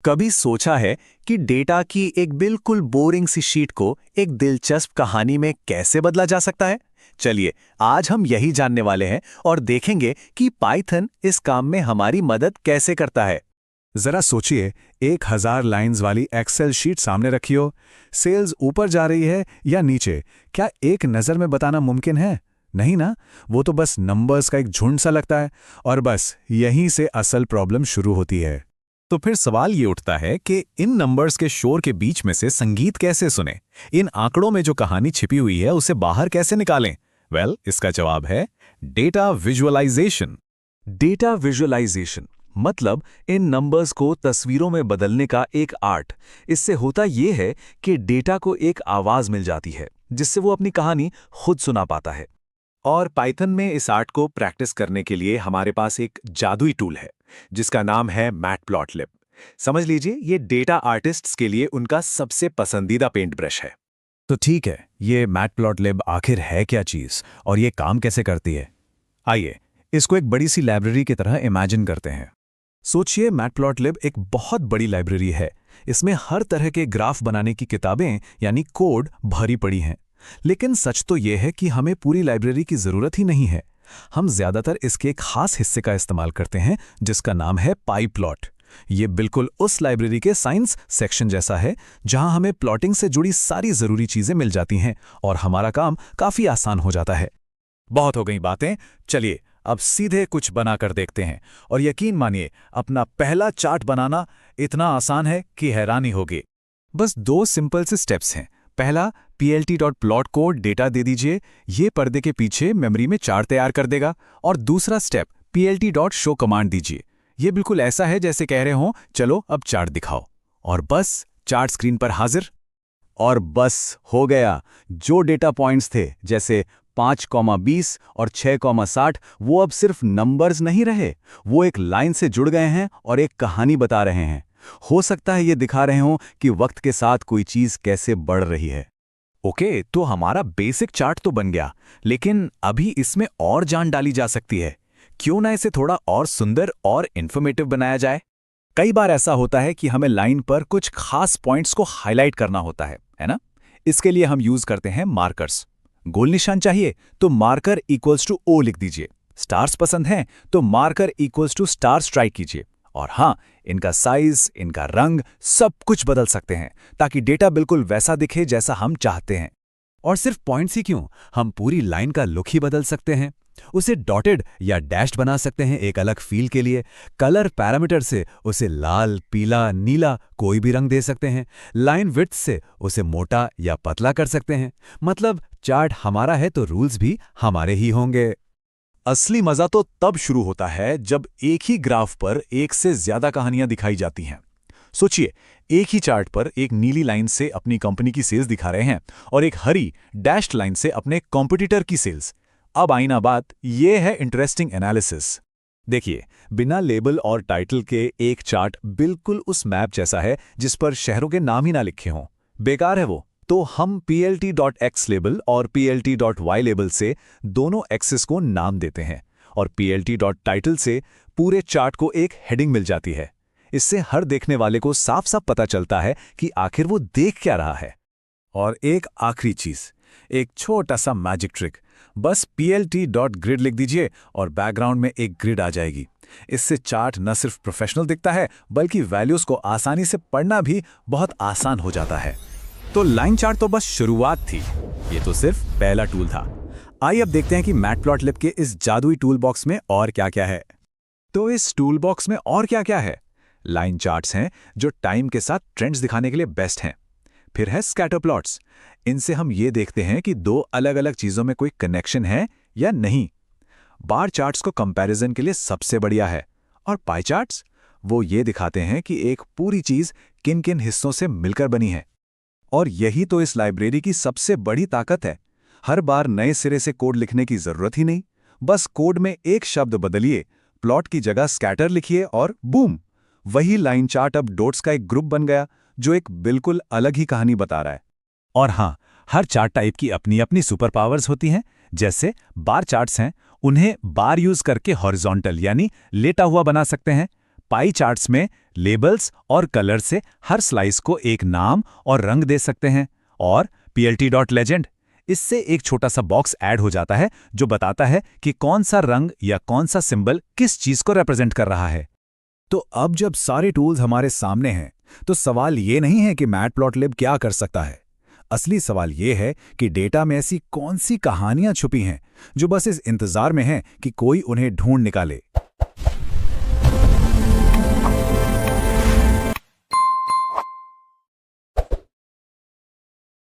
कभी सोचा है कि डेटा की एक बिल्कुल बोरिंग सी शीट को एक दिलचस्प कहानी में कैसे बदला जा सकता है? चलिए, आज हम यही जानने वाले हैं और देखेंगे कि पाइथन इस काम में हमारी मदद कैसे करता है। जरा सोचिए, 1000 लाइंस वाली एक्सेल शीट सामने रखी हो। सेल्स ऊपर जा रही है या नीचे, क्या एक नज़र में बताना मुमकिन है? नहीं ना। वो तो बस नंबर्स का एक झुंड सा लगता है। और बस यहीं से असल प्रॉब्लम शुरू होती है। तो फिर सवाल ये उठता है कि इन नंबर्स के शोर के बीच में से संगीत कैसे सुने? इन आंकड़ों में जो कहानी छिपी हुई है उसे बाहर कैसे निकालें? इसका जवाब है डेटा विजुअलाइजेशन। डेटा विजुअलाइजेशन मतलब इन नंबर्स को तस्वीरों में बदलने का एक आर्ट। इससे होता ये है कि डेटा को एक आवाज मिल जाती है जिससे वो अपनी कहानी खुद सुना पाता है। और पाइथन में इस आर्ट को प्रैक्टिस करने के लिए हमारे पास एक जादुई टूल है जिसका नाम है मैटप्लॉटलिब। समझ लीजिए, ये डेटा आर्टिस्ट्स के लिए उनका सबसे पसंदीदा पेंट ब्रश है। तो ठीक है, ये मैटप्लॉटलिब आखिर है क्या चीज़ और ये काम कैसे करती है? आइए इसको एक बड़ी सी लाइब्रेरी की तरह इमेजिन करते हैं। सोचिए, मैटप्लॉटलिब एक बहुत बड़ी लाइब्रेरी है। इसमें हर तरह के ग्राफ बनाने की किताबें यानी कोड भरी पड़ी हैं। लेकिन सच तो यह है कि हमें पूरी लाइब्रेरी की ज़रूरत ही नहीं है। हम ज़्यादातर इसके एक खास हिस्से का इस्तेमाल करते हैं जिसका नाम है पाईप्लॉट। ये बिल्कुल उस लाइब्रेरी के साइंस सेक्शन जैसा है जहां हमें प्लॉटिंग से जुड़ी सारी ज़रूरी चीज़ें मिल जाती हैं और हमारा काम काफ़ी आसान हो जाता है। बहुत हो गई बातें, चलिए अब सीधे कुछ बनाकर देखते हैं। और यकीन मानिए, अपना पहला चार्ट बनाना इतना आसान है कि हैरानी होगी। बस 2 सिंपल से स्टेप्स हैं। पहला, plt.plot को डेटा दे दीजिए, ये पर्दे के पीछे मेमोरी में चार्ट तैयार कर देगा। और दूसरा स्टेप, plt.show कमांड दीजिए। ये बिल्कुल ऐसा है जैसे कह रहे हों, चलो अब चार्ट दिखाओ। और बस चार्ट स्क्रीन पर हाजिर। और बस हो गया। जो डेटा पॉइंट्स थे जैसे 5,20 और 6,60 वो अब सिर्फ नंबर्स नहीं रहे, वो एक लाइन से जुड़ गए हैं और एक कहानी बता रहे हैं। हो सकता है ये दिखा रहे हों कि वक्त के साथ कोई चीज कैसे बढ़ रही है। ओके, तो हमारा बेसिक चार्ट तो बन गया, लेकिन अभी इसमें और जान डाली जा सकती है। क्यों ना इसे थोड़ा और सुंदर और इन्फॉर्मेटिव बनाया जाए? कई बार ऐसा होता है कि हमें लाइन पर कुछ खास पॉइंट्स को हाईलाइट करना होता है ना? इसके लिए हम यूज करते हैं मार्कर्स। गोल निशान चाहिए तो मार्कर इक्वल्स टू ओ लिख दीजिए। स्टार्स पसंद हैं तो marker equals to star strike कीजिए। और हाँ, इनका साइज, इनका रंग, सब कुछ बदल सकते हैं ताकि डेटा बिल्कुल वैसा दिखे जैसा हम चाहते हैं। और सिर्फ पॉइंट्स ही क्यों, हम पूरी लाइन का लुक ही बदल सकते हैं। उसे डॉटेड या डैश्ड बना सकते हैं एक अलग फील के लिए। कलर पैरामीटर से उसे लाल, पीला, नीला कोई भी रंग दे सकते हैं। लाइन विड्थ से उसे मोटा या पतला कर सकते हैं। मतलब चार्ट हमारा है तो रूल्स भी हमारे ही होंगे। असली मजा तो तब शुरू होता है जब एक ही ग्राफ पर एक से ज्यादा कहानियां दिखाई जाती हैं। सोचिए, एक ही चार्ट पर एक नीली लाइन से अपनी कंपनी की सेल्स दिखा रहे हैं और एक हरी डैश्ड लाइन से अपने कॉम्पिटिटर की सेल्स। अब आई ना बात, ये है इंटरेस्टिंग एनालिसिस। देखिए, बिना लेबल और टाइटल के एक चार्ट बिल्कुल उस मैप जैसा है जिस पर शहरों के नाम ही ना लिखे हों। बेकार है वो। तो हम plt.x लेबल और plt.y लेबल से दोनों एक्सिस को नाम देते हैं और plt.title से पूरे चार्ट को एक हेडिंग मिल जाती है। इससे हर देखने वाले को साफ साफ पता चलता है कि आखिर वो देख क्या रहा है। और एक आखिरी चीज, एक छोटा सा मैजिक ट्रिक। बस plt.grid लिख दीजिए और बैकग्राउंड में एक ग्रिड आ जाएगी। इससे चार्ट न सिर्फ प्रोफेशनल दिखता है बल्कि वैल्यूज को आसानी से पढ़ना भी बहुत आसान हो जाता है। तो लाइन चार्ट तो बस शुरुआत थी, ये तो सिर्फ पहला टूल था। आइए अब देखते हैं कि मैटप्लॉटलिब के इस जादुई टूल बॉक्स में और क्या क्या है। तो इस टूल बॉक्स में और क्या क्या है? लाइन चार्ट्स हैं जो टाइम के साथ ट्रेंड्स दिखाने के लिए बेस्ट हैं। फिर है स्कैटर प्लॉट्स। इनसे हम ये देखते हैं कि 2 अलग अलग चीजों में कोई कनेक्शन है या नहीं। बार चार्ट्स को कंपैरिजन के लिए सबसे बढ़िया है। और पाई चार्ट्स, वो ये दिखाते हैं कि एक पूरी चीज किन किन हिस्सों से मिलकर बनी है। और यही तो इस लाइब्रेरी की सबसे बड़ी ताकत है। हर बार नए सिरे से कोड लिखने की जरूरत ही नहीं। बस कोड में एक शब्द बदलिए, प्लॉट की जगह स्कैटर लिखिए और बूम, वही लाइन चार्ट अब डॉट्स का एक ग्रुप बन गया जो एक बिल्कुल अलग ही कहानी बता रहा है। और हाँ, हर चार्ट टाइप की अपनी अपनी सुपर पावर्स होती हैं। जैसे बार चार्ट्स हैं, उन्हें बार यूज करके हॉरिजॉन्टल यानी लेटा हुआ बना सकते हैं। पाई चार्ट्स में लेबल्स और कलर से हर स्लाइस को एक नाम और रंग दे सकते हैं। और plt.legend, इससे एक छोटा सा बॉक्स ऐड हो जाता है जो बताता है कि कौन सा रंग या कौन सा सिंबल किस चीज को रिप्रेजेंट कर रहा है। तो अब जब सारे टूल्स हमारे सामने हैं, तो सवाल ये नहीं है कि मैटप्लॉटलिब क्या कर सकता है। असली सवाल ये है कि डेटा में ऐसी कौन सी कहानियां छुपी हैं जो बस इस इंतजार में हैं कि कोई उन्हें ढूंढ निकाले।